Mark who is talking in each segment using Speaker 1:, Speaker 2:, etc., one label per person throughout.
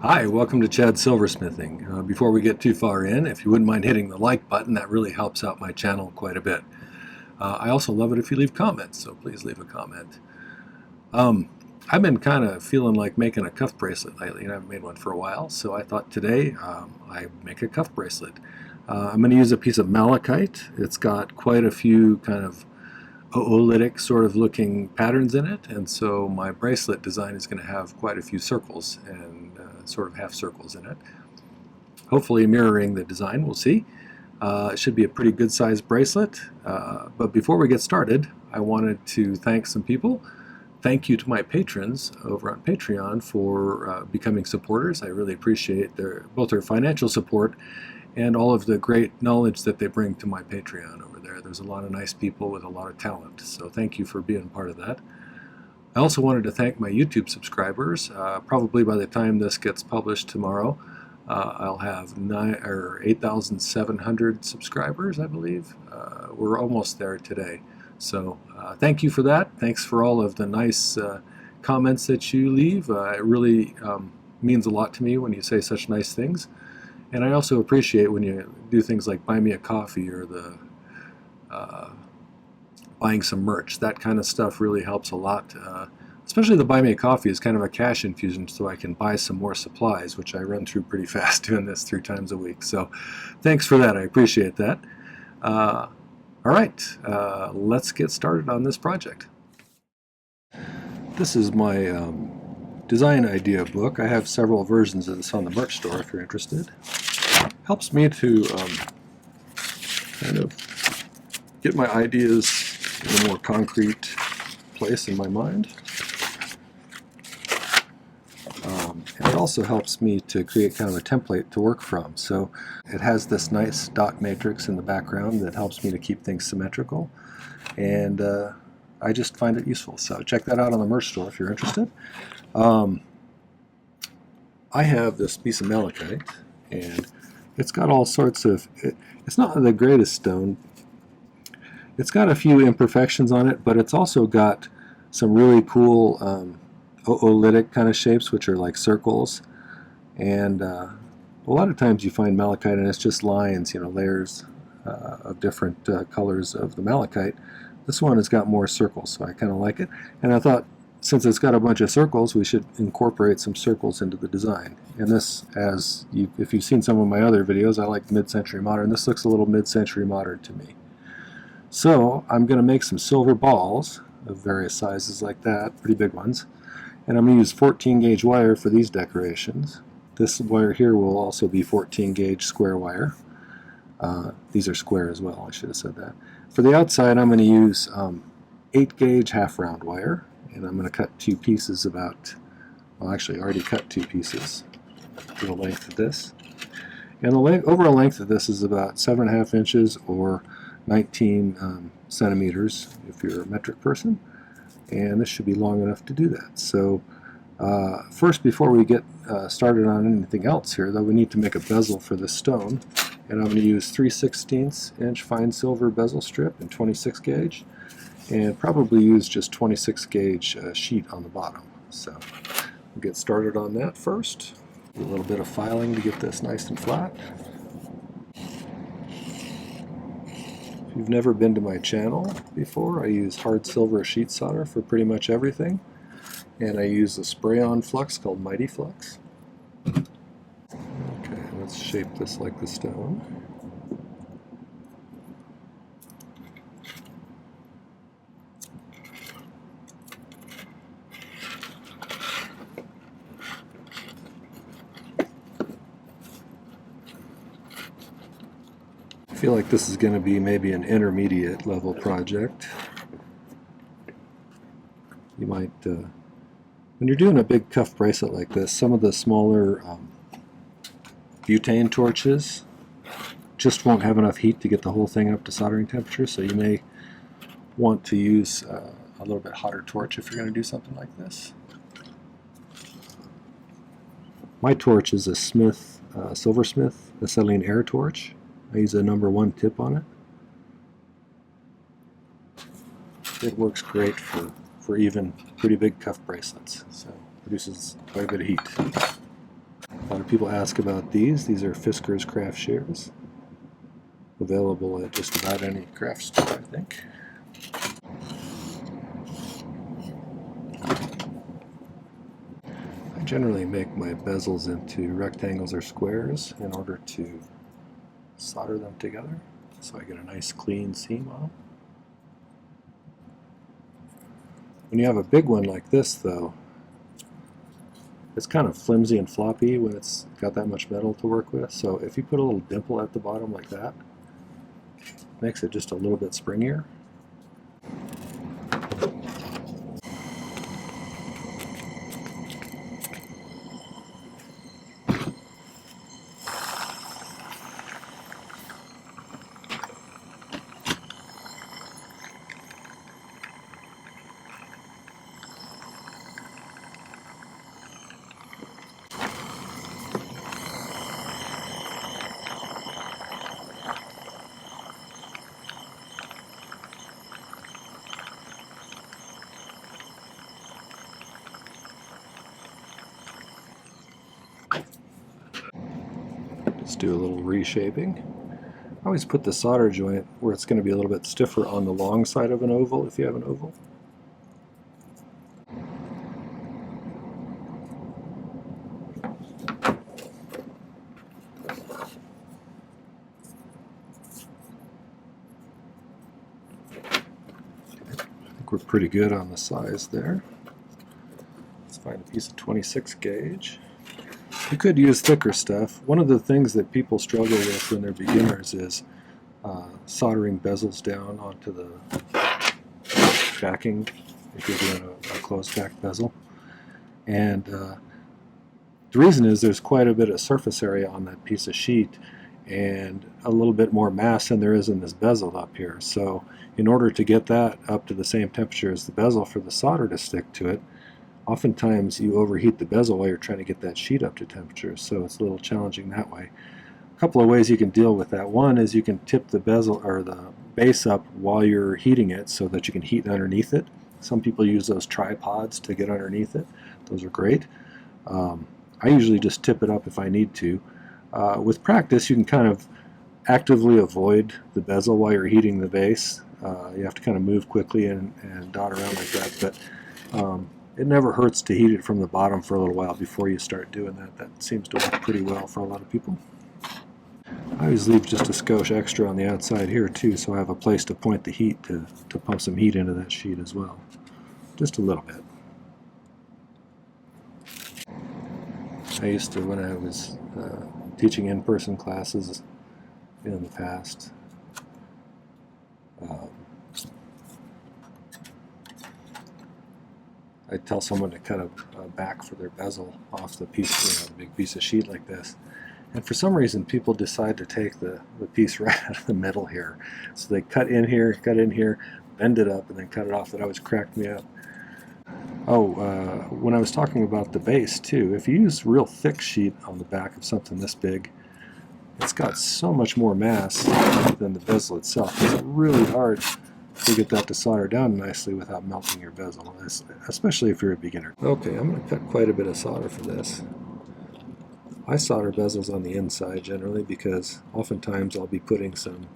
Speaker 1: Hi, welcome to Chad's Silversmithing. Before we get too far in, if you wouldn't mind hitting the like button, that really helps out my channel quite a bit. I also love it if you leave comments, so please leave a comment. I've been kind of feeling like making a cuff bracelet lately, and I haven't made one for a while, so I thought today I'd make a cuff bracelet. I'm going to use a piece of malachite. It's got quite a few kind of oolitic sort of looking patterns in it, and so my bracelet design is going to have quite a few circles and sort of half circles in it. Hopefully mirroring the design, we'll see. It should be a pretty good sized bracelet, but before we get started, I wanted to thank some people. Thank you to my patrons over on Patreon for becoming supporters. I really appreciate both their financial support and all of the great knowledge that they bring to my Patreon over there. There's a lot of nice people with a lot of talent, so thank you for being part of that. I also wanted to thank my YouTube subscribers. Probably by the time this gets published tomorrow, I'll have 8,700 subscribers, I believe. We're almost there today. So thank you for that. Thanks for all of the nice comments that you leave. It really means a lot to me when you say such nice things. And I also appreciate when you do things like buy me a coffee or the buying some merch. That kind of stuff really helps a lot. Especially the buy me a coffee is kind of a cash infusion so I can buy some more supplies, which I run through pretty fast doing this 3 times a week. So thanks for that. I appreciate that. All right, let's get started on this project. This is my design idea book. I have several versions of this on the merch store if you're interested. Helps me to kind of get my ideas in a more concrete place in my mind. And it also helps me to create kind of a template to work from. So it has this nice dot matrix in the background that helps me to keep things symmetrical. And I just find it useful. So check that out on the merch store if you're interested. I have this piece of malachite, and it's got all sorts of... It's not the greatest stone. It's got a few imperfections on it, but it's also got some really cool oolitic kind of shapes, which are like circles. And a lot of times you find malachite and it's just lines, layers of different colors of the malachite. This one has got more circles, so I kind of like it. And I thought, since it's got a bunch of circles, we should incorporate some circles into the design. And this, if you've seen some of my other videos, I like mid-century modern. This looks a little mid-century modern to me. So I'm going to make some silver balls of various sizes like that, pretty big ones. And I'm going to use 14 gauge wire for these decorations. This wire here will also be 14 gauge square wire. These are square as well, I should have said that. For the outside, I'm going to use 8 gauge half round wire. And I'm going to cut 2 pieces about, well, actually I already cut 2 pieces to the length of this. And the overall length of this is about 7.5 inches or 19 centimeters if you're a metric person, and this should be long enough to do that. So first, before we get started on anything else here, though, we need to make a bezel for this stone, and I'm going to use 3/16 inch fine silver bezel strip in 26 gauge, and probably use just 26 gauge sheet on the bottom. So we'll get started on that first. Do a little bit of filing to get this nice and flat. If you've never been to my channel before, I use hard silver sheet solder for pretty much everything, and I use a spray-on flux called My-T-Flux. Okay, let's shape this like the stone. I feel like this is going to be maybe an intermediate level project. You might, when you're doing a big cuff bracelet like this, some of the smaller butane torches just won't have enough heat to get the whole thing up to soldering temperature, so you may want to use a little bit hotter torch if you're going to do something like this. My torch is a Silversmith acetylene air torch. I use a #1 tip on it. It works great for even pretty big cuff bracelets, so produces quite a bit of heat. A lot of people ask about these. These are Fisker's craft shears. Available at just about any craft store, I think. I generally make my bezels into rectangles or squares in order to solder them together so I get a nice clean seam on them. When you have a big one like this, though, it's kind of flimsy and floppy when it's got that much metal to work with. So if you put a little dimple at the bottom like that, it makes it just a little bit springier. Just do a little reshaping. I always put the solder joint where it's going to be a little bit stiffer on the long side of an oval if you have an oval. I think we're pretty good on the size there. Let's find a piece of 26 gauge. You could use thicker stuff. One of the things that people struggle with when they're beginners is soldering bezels down onto the backing if you're doing a closed back bezel. And the reason is there's quite a bit of surface area on that piece of sheet and a little bit more mass than there is in this bezel up here. So in order to get that up to the same temperature as the bezel for the solder to stick to it, oftentimes you overheat the bezel while you're trying to get that sheet up to temperature, so it's a little challenging that way. A couple of ways you can deal with that. One is you can tip the bezel or the base up while you're heating it so that you can heat underneath it. Some people use those tripods to get underneath it. Those are great. I usually just tip it up if I need to. With practice, you can kind of actively avoid the bezel while you're heating the base. You have to kind of move quickly and dot around like that, but it never hurts to heat it from the bottom for a little while before you start doing that. That seems to work pretty well for a lot of people. I always leave just a skosh extra on the outside here too, so I have a place to point the heat to pump some heat into that sheet as well. Just a little bit. I used to, when I was teaching in-person classes in the past, I'd tell someone to cut a back for their bezel off the piece, the big piece of sheet like this. And for some reason, people decide to take the piece right out of the middle here. So they cut in here, bend it up, and then cut it off. That always cracked me up. Oh, when I was talking about the base too, if you use real thick sheet on the back of something this big, it's got so much more mass than the bezel itself. It's really hard to get that to solder down nicely without melting your bezel, especially if you're a beginner. Okay, I'm going to cut quite a bit of solder for this. I solder bezels on the inside generally because oftentimes I'll be putting some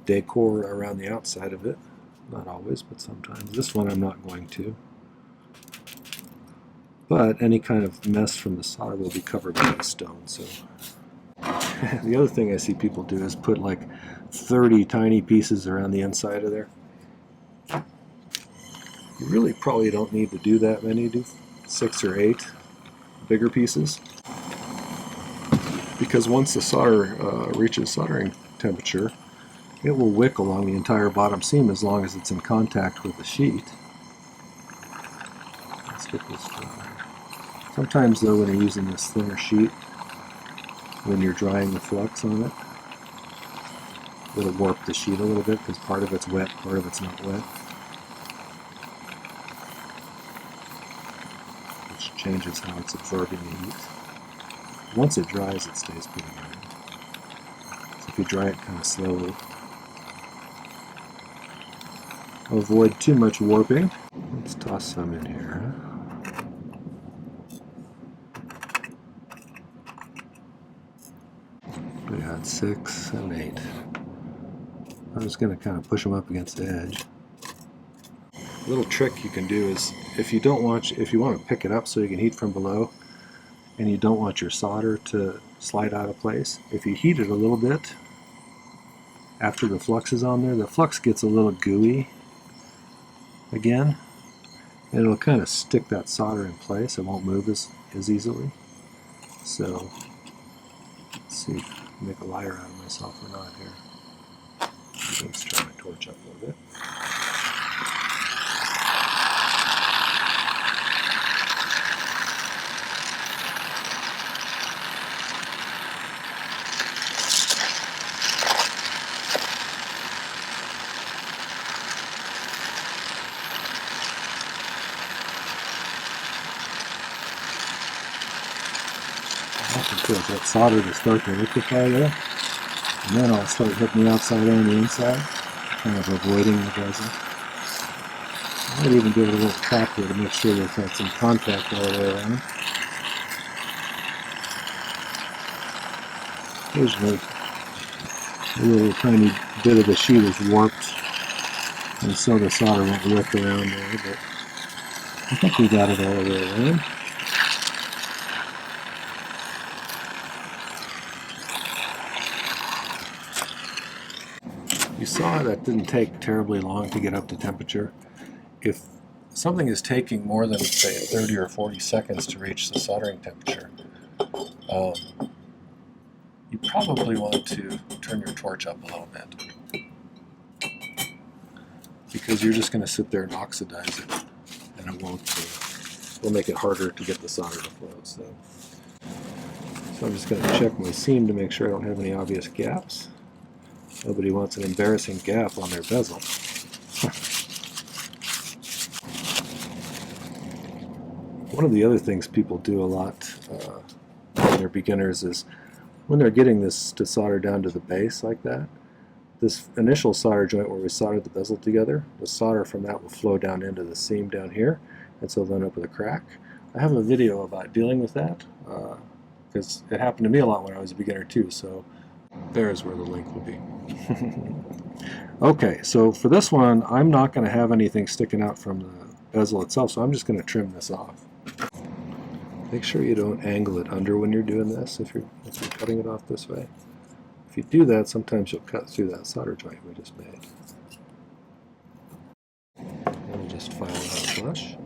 Speaker 1: decor around the outside of it. Not always, but sometimes. This one I'm not going to. But any kind of mess from the solder will be covered by the stone. So the other thing I see people do is put like 30 tiny pieces around the inside of there. You really probably don't need to do that many. Do 6 or 8 bigger pieces. Because once the solder reaches soldering temperature, it will wick along the entire bottom seam as long as it's in contact with the sheet. Let's get this dry. Sometimes though, when you're using this thinner sheet, when you're drying the flux on it, it'll warp the sheet a little bit because part of it's wet, part of it's not wet. Which changes how it's absorbing the heat. Once it dries, it stays pretty good. So if you dry it kind of slowly, avoid too much warping. Let's toss some in here. We got 6 and 8. I'm just going to kind of push them up against the edge. A little trick you can do is if you want to pick it up so you can heat from below, and you don't want your solder to slide out of place, if you heat it a little bit after the flux is on there, the flux gets a little gooey again, and it'll kind of stick that solder in place. It won't move as easily. So let's see if I can make a liar out of myself or not here. Let's try my torch up a little bit. Until that solder to start to liquefy there, and then I'll start hitting the outside and the inside, kind of avoiding the bezel. I might even give it a little tap here to make sure there's got some contact all the way around. Occasionally, a little tiny bit of the sheet is warped, and so the solder won't wick around there, but I think we got it all the way around. You saw that didn't take terribly long to get up to temperature. If something is taking more than, say, 30 or 40 seconds to reach the soldering temperature, you probably want to turn your torch up a little bit, because you're just going to sit there and oxidize it, and it will make it harder to get the solder to flow. So I'm just going to check my seam to make sure I don't have any obvious gaps. Nobody wants an embarrassing gap on their bezel. One of the other things people do a lot when they're beginners is when they're getting this to solder down to the base like that, this initial solder joint where we soldered the bezel together, the solder from that will flow down into the seam down here, and so they'll end up with a crack. I have a video about dealing with that, because it happened to me a lot when I was a beginner too, so there's where the link will be. Okay, so for this one, I'm not going to have anything sticking out from the bezel itself, so I'm just going to trim this off. Make sure you don't angle it under when you're doing this, if you're cutting it off this way. If you do that, sometimes you'll cut through that solder joint we just made. And we just file it out flush.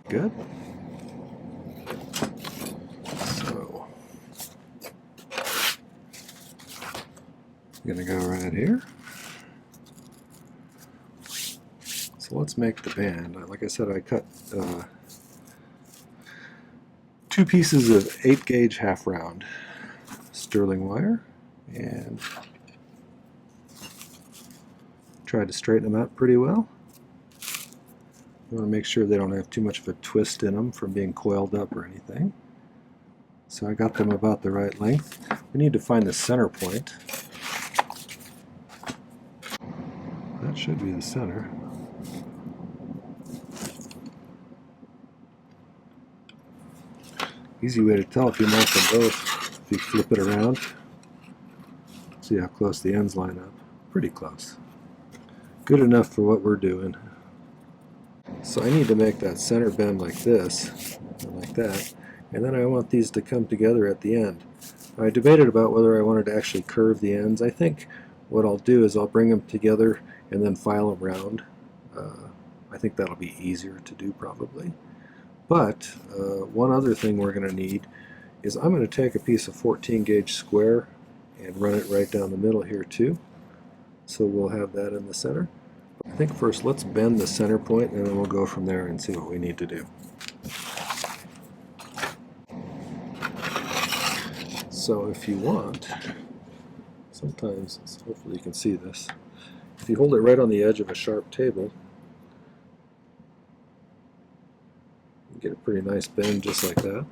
Speaker 1: Good. So I'm going to go right here. So let's make the band. Like I said, I cut 2 pieces of 8-gauge half round sterling wire and tried to straighten them out pretty well. You want to make sure they don't have too much of a twist in them from being coiled up or anything. So I got them about the right length. We need to find the center point. That should be the center. Easy way to tell if you mark them both, if you flip it around. See how close the ends line up. Pretty close. Good enough for what we're doing. So I need to make that center bend like this, and like that, and then I want these to come together at the end. I debated about whether I wanted to actually curve the ends. I think what I'll do is I'll bring them together and then file them round. I think that'll be easier to do probably. But one other thing we're going to need is I'm going to take a piece of 14-gauge square and run it right down the middle here too. So we'll have that in the center. I think first let's bend the center point and then we'll go from there and see what we need to do. So if you want, sometimes, hopefully you can see this, if you hold it right on the edge of a sharp table, you get a pretty nice bend just like that,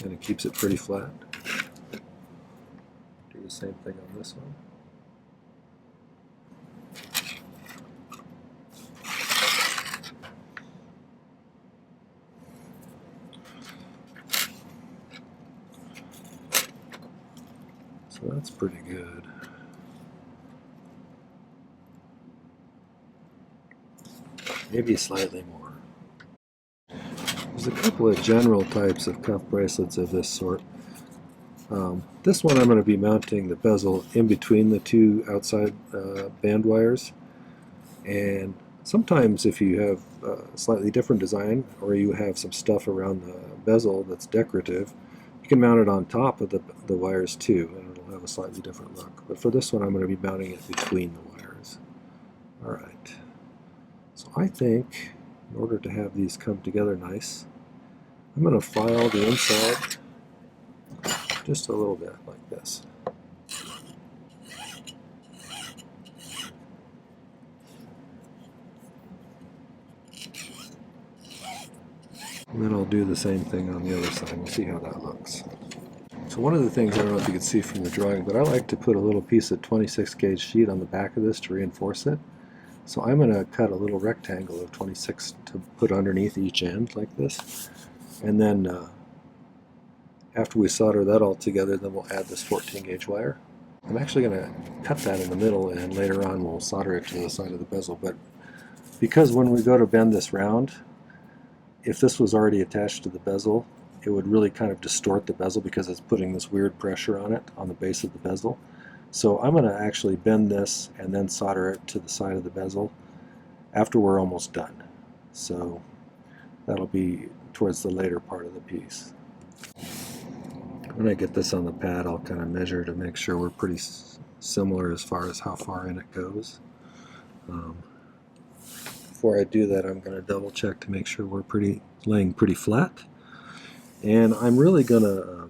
Speaker 1: and it keeps it pretty flat. Do the same thing on this one. So that's pretty good. Maybe slightly more. There's a couple of general types of cuff bracelets of this sort. This one I'm going to be mounting the bezel in between the two outside band wires, and sometimes if you have a slightly different design or you have some stuff around the bezel that's decorative, you can mount it on top of the wires too, and it'll have a slightly different look. But for this one I'm going to be mounting it between the wires. Alright, so I think in order to have these come together nice, I'm going to file the inside just a little bit like this. And then I'll do the same thing on the other side. We'll see how that looks. So one of the things, I don't know if you can see from the drawing, but I like to put a little piece of 26 gauge sheet on the back of this to reinforce it. So I'm going to cut a little rectangle of 26 to put underneath each end like this. And then after we solder that all together, then we'll add this 14 gauge wire. I'm actually going to cut that in the middle, and later on we'll solder it to the side of the bezel. But because when we go to bend this round, if this was already attached to the bezel, it would really kind of distort the bezel because it's putting this weird pressure on it on the base of the bezel. So I'm going to actually bend this and then solder it to the side of the bezel after we're almost done. So that'll be towards the later part of the piece. When I get this on the pad, I'll kind of measure to make sure we're pretty similar as far as how far in it goes. Before I do that, I'm going to double check to make sure we're laying pretty flat. And I'm really going to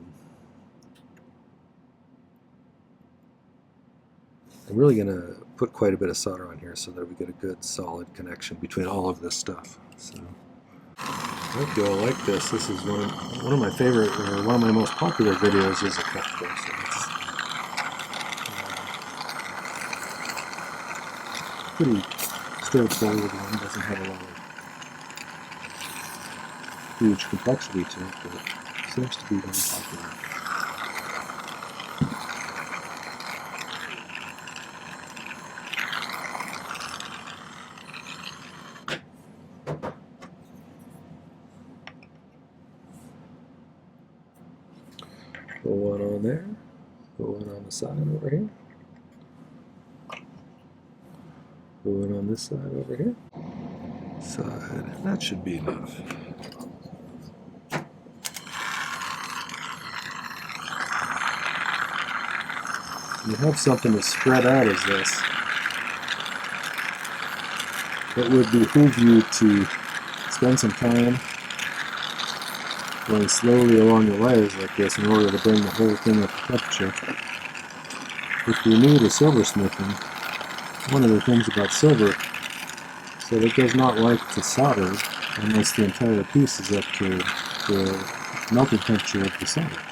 Speaker 1: put quite a bit of solder on here so that we get a good solid connection between all of this stuff. So I hope you all like this. This is one of my favorite, or one of my most popular videos is a cuff bracelet. It's pretty straightforward one, doesn't have a lot of huge complexity to it, but it seems to be very popular. Put one on there, put one on the side over here, put one on this side over here. Side, that should be enough. You have something as spread out as this, it would behoove you to spend some time going slowly along the wires like this in order to bring the whole thing up to temperature. If you're new to silversmithing, one of the things about silver is that it does not like to solder unless the entire piece is up to the melting temperature of the solder.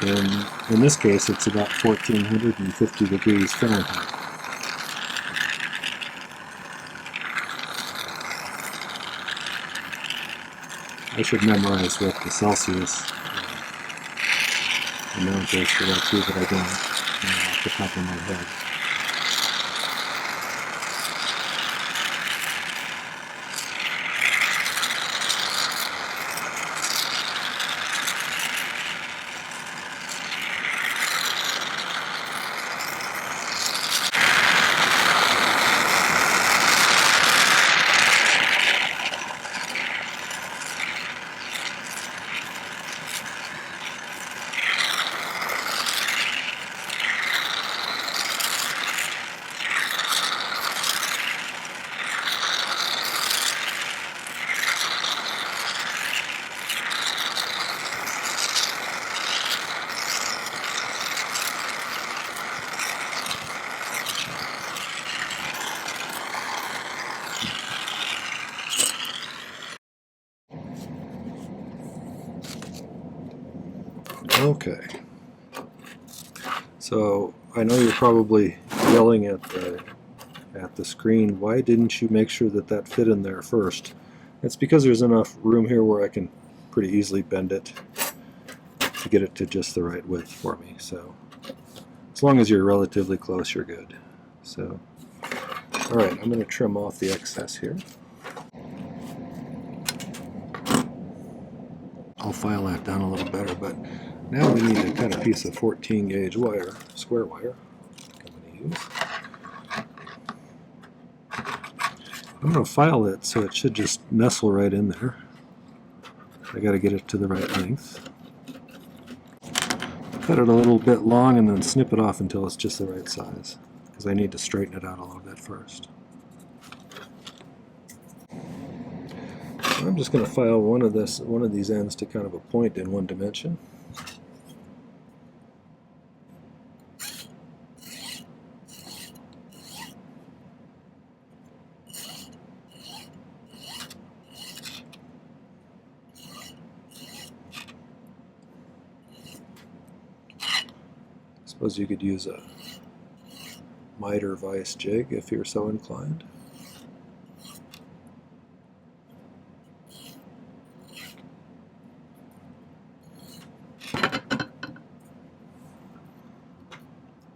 Speaker 1: And in this case, it's about 1450 degrees Fahrenheit. I should memorize what the Celsius amount is for that too, but I don't off the top of my head. Okay, so I know you're probably yelling at the screen, why didn't you make sure that that fit in there first? It's because there's enough room here where I can pretty easily bend it to get it to just the right width for me. So As long as you're relatively close, you're good. So, all right, I'm going to trim off the excess here. I'll file that down a little better, but now we need to cut a piece of 14 gauge wire, square wire. I'm going to use. I'm going to file it so it should just nestle right in there. I got to get it to the right length. Cut it a little bit long and then snip it off until it's just the right size, because I need to straighten it out a little bit first. I'm just going to file one of these ends to kind of a point in one dimension. Suppose you could use a miter vise jig if you're so inclined.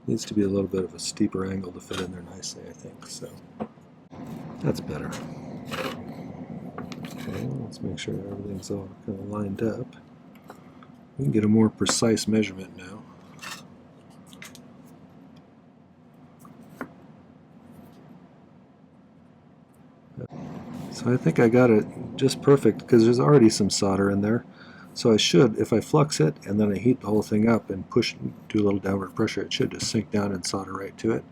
Speaker 1: Needs to be a little bit of a steeper angle to fit in there nicely, I think, so that's better. Okay, let's make sure everything's all kind of lined up. We can get a more precise measurement now. So I think I got it just perfect because there's already some solder in there. So I should, if I flux it and then I heat the whole thing up and push, do a little downward pressure, it should just sink down and solder right to it.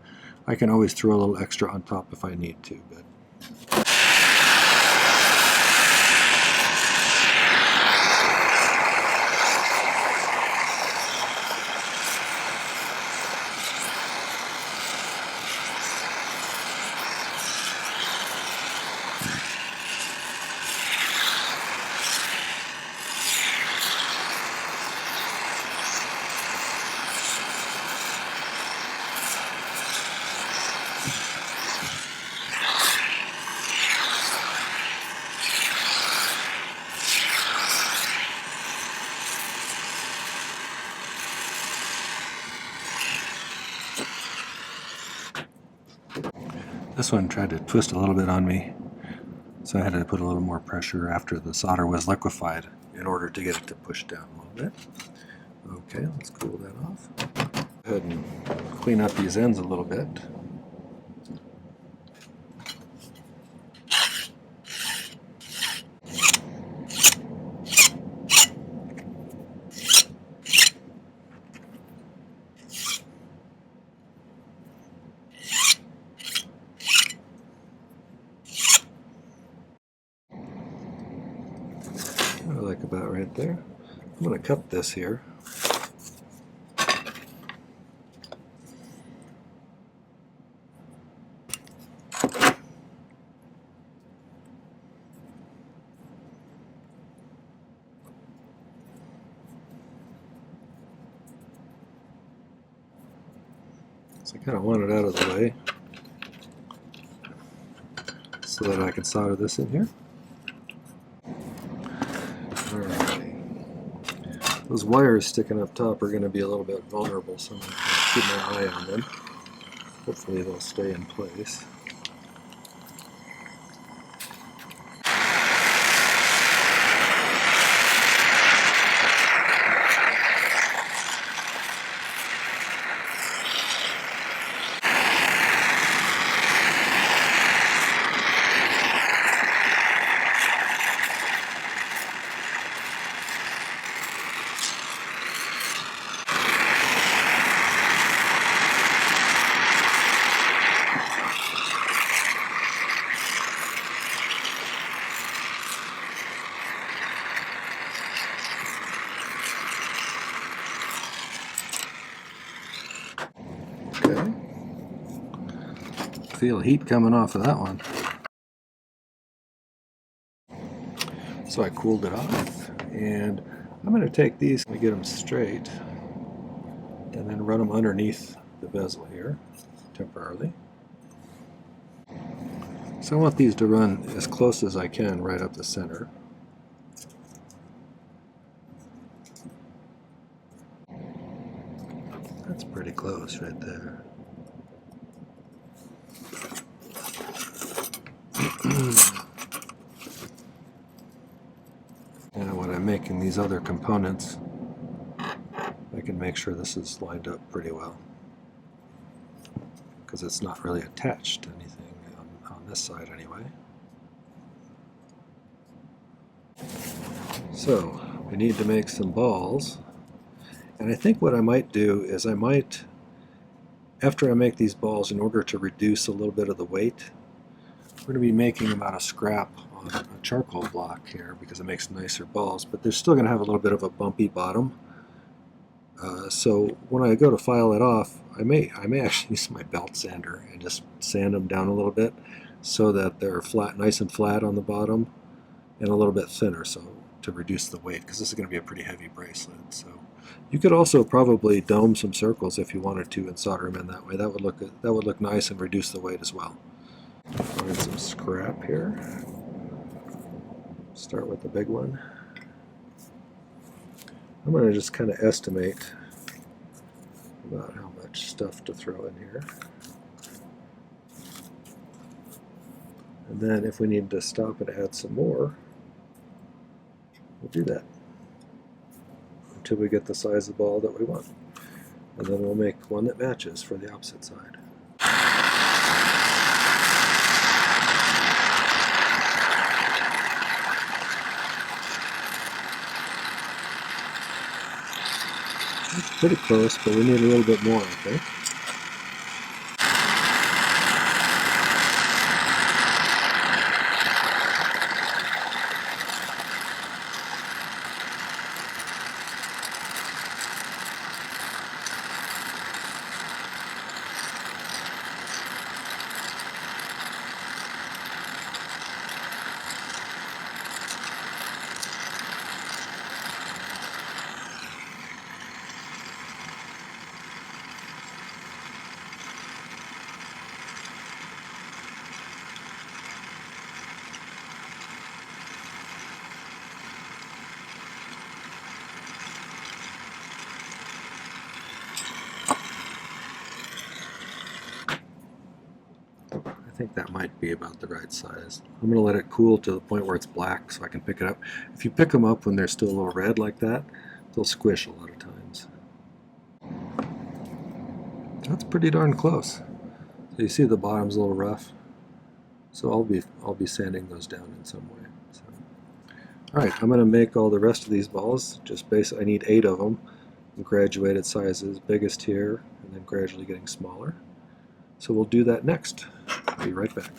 Speaker 1: I can always throw a little extra on top if I need to. But this one tried to twist a little bit on me, so I had to put a little more pressure after the solder was liquefied in order to get it to push down a little bit. Okay, let's cool that off. Go ahead and clean up these ends a little bit. Like about right there. I'm going to cut this here. So I kind of want it out of the way so that I can solder this in here. Those wires sticking up top are going to be a little bit vulnerable, so I'm going to keep my eye on them. Hopefully they'll stay in place. Okay. Feel heat coming off of that one. So I cooled it off, and I'm going to take these and get them straight and then run them underneath the bezel here temporarily. So I want these to run as close as I can right up the center. That's pretty close right there. Now when I'm making these other components, I can make sure this is lined up pretty well, because it's not really attached to anything on this side anyway. So we need to make some balls, and I think what I might do is after I make these balls, in order to reduce a little bit of the weight, we're going to be making them out of scrap on a charcoal block here because it makes nicer balls, but they're still going to have a little bit of a bumpy bottom. So when I go to file it off, I may actually use my belt sander and just sand them down a little bit so that they're flat, nice and flat on the bottom, and a little bit thinner, so to reduce the weight, because this is going to be a pretty heavy bracelet. So you could also probably dome some circles if you wanted to and solder them in that way. That would look nice and reduce the weight as well. Find some scrap here. Start with the big one. I'm going to just kind of estimate about how much stuff to throw in here. And then if we need to stop and add some more, we'll do that until we get the size of the ball that we want. And then we'll make one that matches for the opposite side. That's pretty close, but we need a little bit more, I think. I think that might be about the right size. I'm going to let it cool to the point where it's black so I can pick it up. If you pick them up when they're still a little red like that, they'll squish a lot of times. That's pretty darn close. So you see the bottom's a little rough. So I'll be sanding those down in some way. So. All right, I'm going to make all the rest of these balls. I need 8 of them in graduated sizes, biggest here, and then gradually getting smaller. So we'll do that next. Be right back.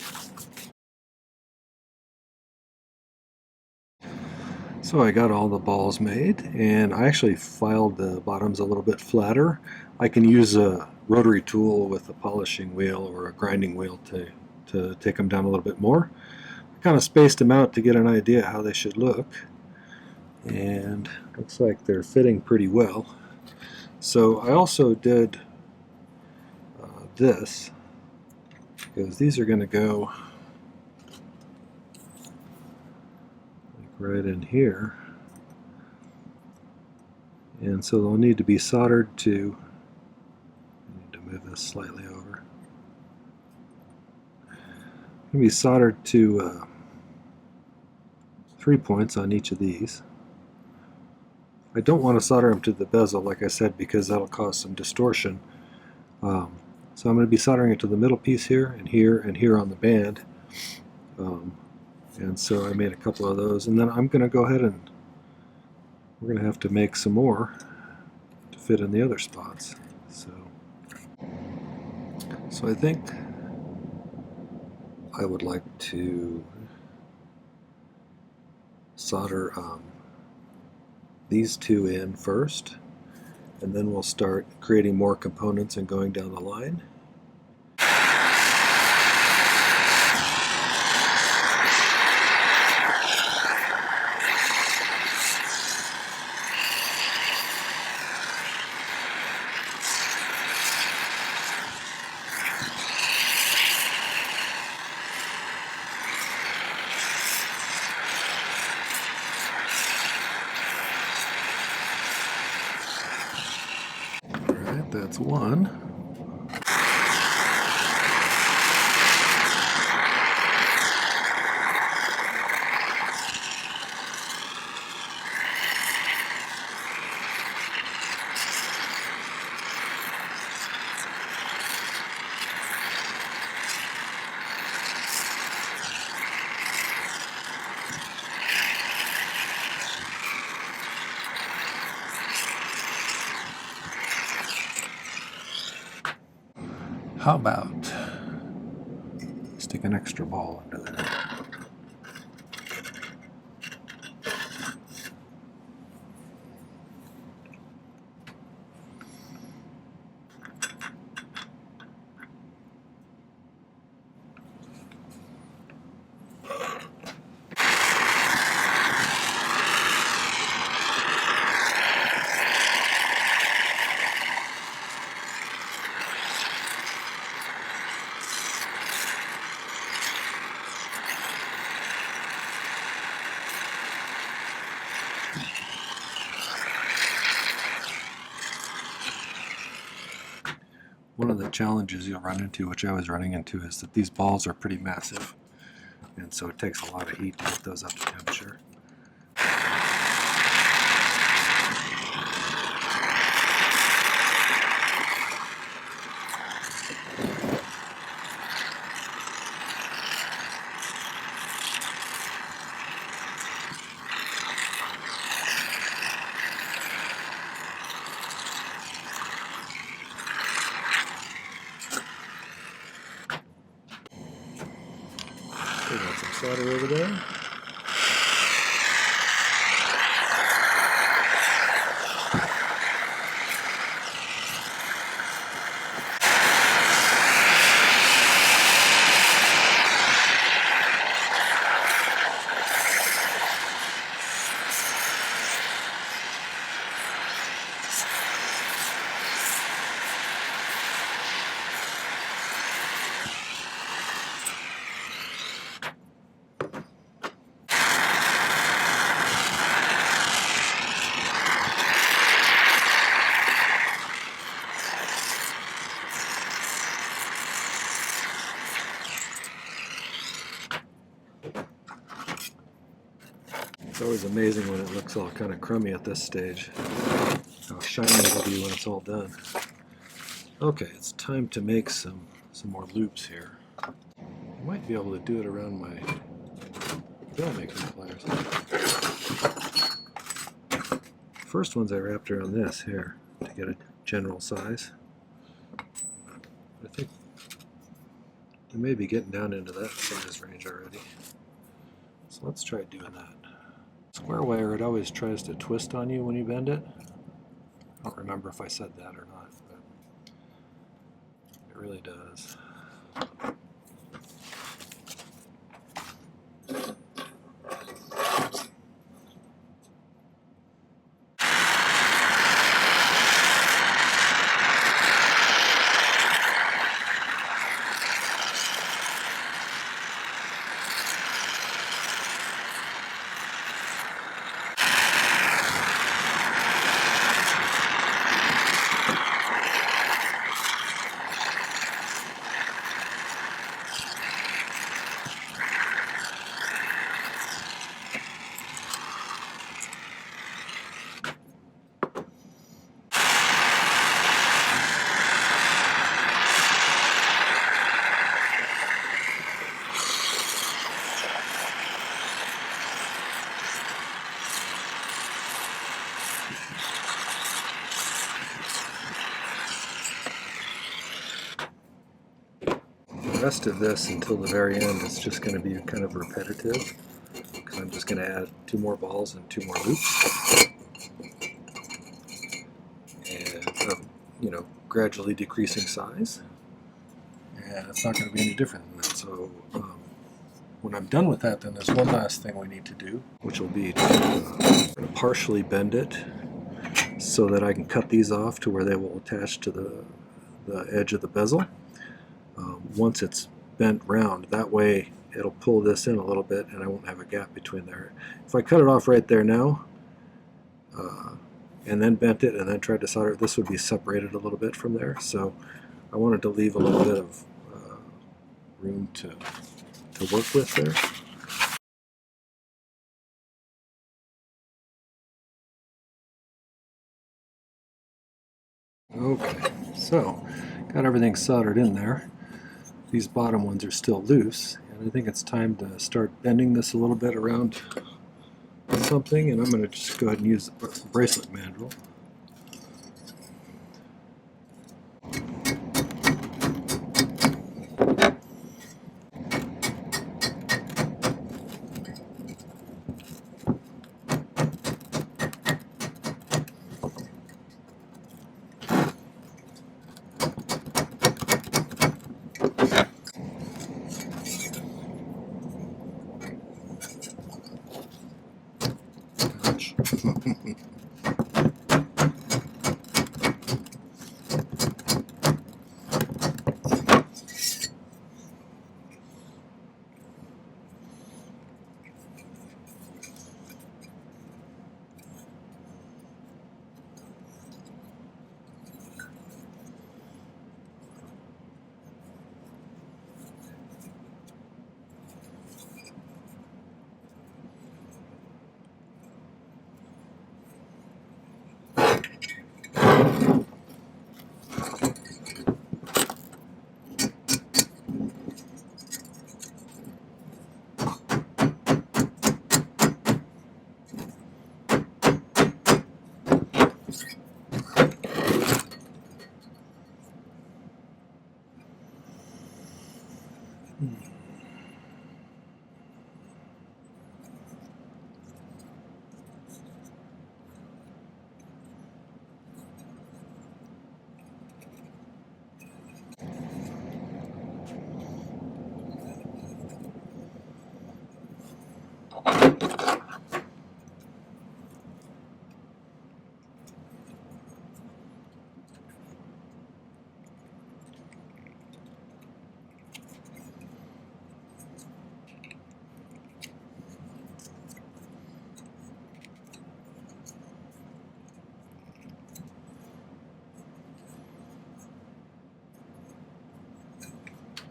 Speaker 1: So I got all the balls made, and I actually filed the bottoms a little bit flatter. I can use a rotary tool with a polishing wheel or a grinding wheel to take them down a little bit more. I kind of spaced them out to get an idea how they should look, and looks like they're fitting pretty well. So I also did this, because these are going to go like right in here, and so they'll need to be soldered to, I need to move this slightly over, they'll be soldered to 3 points on each of these. I don't want to solder them to the bezel, like I said, because that'll cause some distortion. So I'm going to be soldering it to the middle piece here, and here on the band. And so I made a couple of those, and then I'm going to go ahead and we're going to have to make some more to fit in the other spots. So I think I would like to solder these 2 in first, and then we'll start creating more components and going down the line. That's one. How about stick an extra ball under there? One of the challenges you'll run into, which I was running into, is that these balls are pretty massive, and so it takes a lot of heat to get those up to temperature. We got some solder over there. It's always amazing when it looks all kind of crummy at this stage, how shiny it'll be when it's all done. Okay, it's time to make some more loops here. I might be able to do it around my bill making pliers. First ones I wrapped around this here to get a general size. I think we may be getting down into that size range already. So let's try doing that. Square wire, it always tries to twist on you when you bend it. I don't remember if I said that or not, but it really does. The rest of this until the very end is just going to be kind of repetitive, because I'm just going to add 2 more balls and 2 more loops, and you know, gradually decreasing size, and it's not going to be any different than that. So when I'm done with that, then there's one last thing we need to do, which will be to partially bend it so that I can cut these off to where they will attach to the edge of the bezel. Once it's bent round, that way it'll pull this in a little bit and I won't have a gap between there. If I cut it off right there now, and then bent it and then tried to solder it, this would be separated a little bit from there. So I wanted to leave a little bit of room to work with there. Okay, so got everything soldered in there. These bottom ones are still loose, and I think it's time to start bending this a little bit around something, and I'm going to just go ahead and use the bracelet mandrel.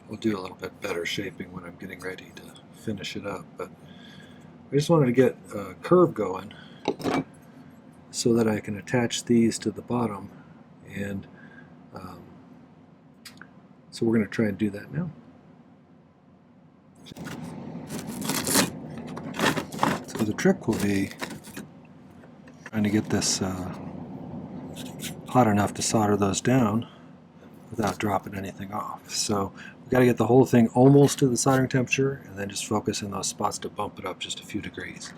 Speaker 1: We'll do a little bit better shaping when I'm getting ready to finish it up, but I just wanted to get a curve going so that I can attach these to the bottom, and so we're going to try and do that now. So the trick will be trying to get this hot enough to solder those down without dropping anything off. So we've got to get the whole thing almost to the soldering temperature, and then just focus in those spots to bump it up just a few degrees.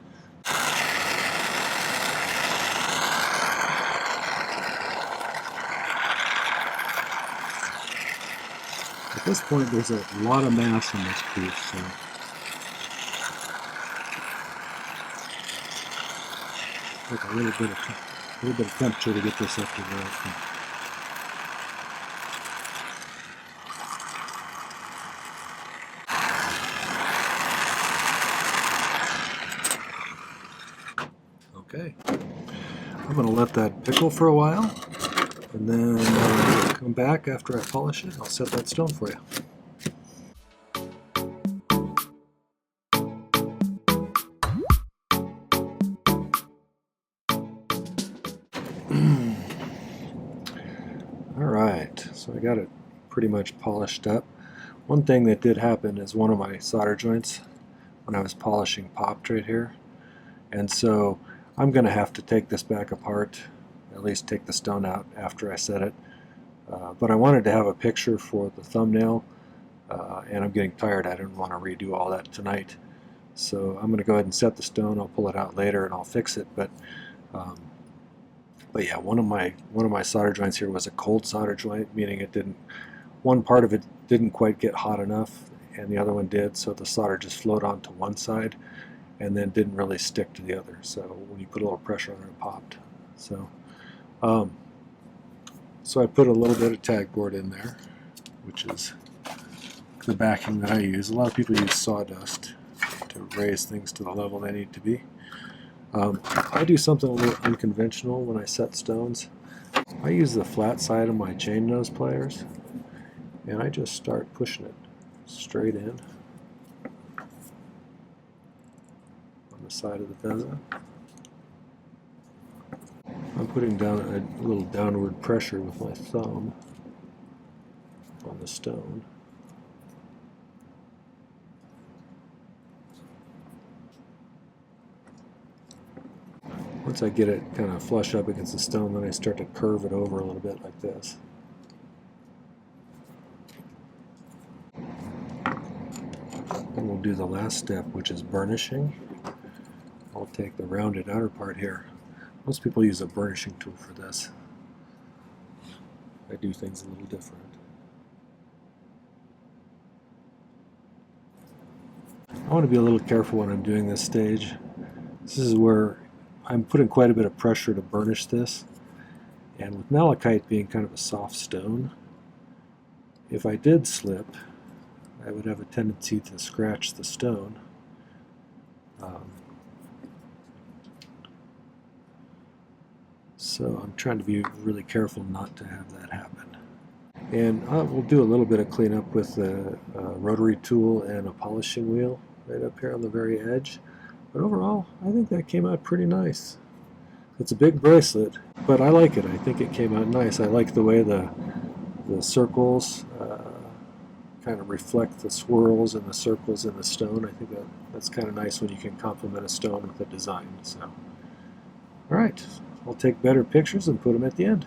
Speaker 1: At this point, there's a lot of mass in this piece, so take a little bit of temperature to get this up to the right. Okay, I'm going to let that pickle for a while, and then come back after I polish it. I'll set that stone for you. Alright, so I got it pretty much polished up. One thing that did happen is one of my solder joints when I was polishing popped right here, and so I'm going to have to take this back apart, at least take the stone out after I set it. But I wanted to have a picture for the thumbnail, and I'm getting tired. I didn't want to redo all that tonight. So I'm going to go ahead and set the stone. I'll pull it out later and I'll fix it. But yeah, one of my solder joints here was a cold solder joint, meaning one part of it didn't quite get hot enough, and the other one did. So the solder just flowed onto one side, and then didn't really stick to the other. So when you put a little pressure on it, it popped. So I put a little bit of tag board in there, which is the backing that I use. A lot of people use sawdust to raise things to the level they need to be. I do something a little unconventional when I set stones. I use the flat side of my chain nose pliers, and I just start pushing it straight in on the side of the bezel. I'm putting down a little downward pressure with my thumb on the stone. Once I get it kind of flush up against the stone, then I start to curve it over a little bit like this. And we'll do the last step, which is burnishing. I'll take the rounded outer part here. Most people use a burnishing tool for this. I do things a little different. I want to be a little careful when I'm doing this stage. This is where I'm putting quite a bit of pressure to burnish this. And with malachite being kind of a soft stone, if I did slip, I would have a tendency to scratch the stone. So I'm trying to be really careful not to have that happen. And we'll do a little bit of cleanup with a rotary tool and a polishing wheel right up here on the very edge. But overall, I think that came out pretty nice. It's a big bracelet, but I like it. I think it came out nice. I like the way the circles kind of reflect the swirls and the circles in the stone. I think that's kind of nice when you can complement a stone with a design. So, all right, I'll take better pictures and put them at the end.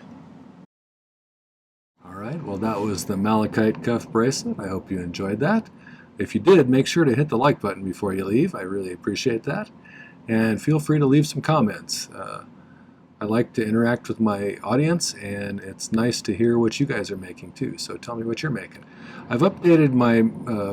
Speaker 1: All right, well, that was the Malachite cuff bracelet. I hope you enjoyed that. If you did, make sure to hit the like button before you leave. I really appreciate that. And feel free to leave some comments. I like to interact with my audience, and it's nice to hear what you guys are making too. So tell me what you're making. I've updated my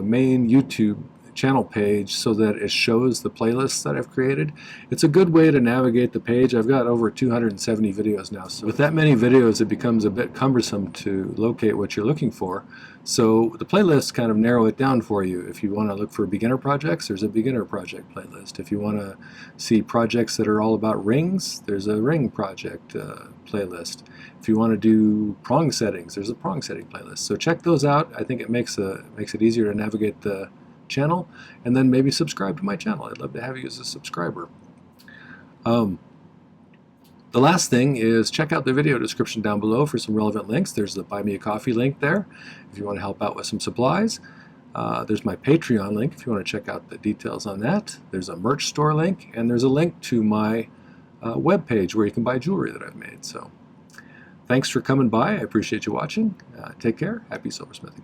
Speaker 1: main YouTube channel page so that it shows the playlists that I've created. It's a good way to navigate the page. I've got over 270 videos now, so with that many videos it becomes a bit cumbersome to locate what you're looking for. So the playlists kind of narrow it down for you. If you want to look for beginner projects, there's a beginner project playlist. If you want to see projects that are all about rings, there's a ring project playlist. If you want to do prong settings, there's a prong setting playlist. So check those out. I think it makes it easier to navigate the channel, and then maybe subscribe to my channel. I'd love to have you as a subscriber. The last thing is check out the video description down below for some relevant links. There's the Buy Me a Coffee link there if you want to help out with some supplies. There's my Patreon link if you want to check out the details on that. There's a merch store link, and there's a link to my web page where you can buy jewelry that I've made. So thanks for coming by. I appreciate you watching. Take care. Happy silversmithing.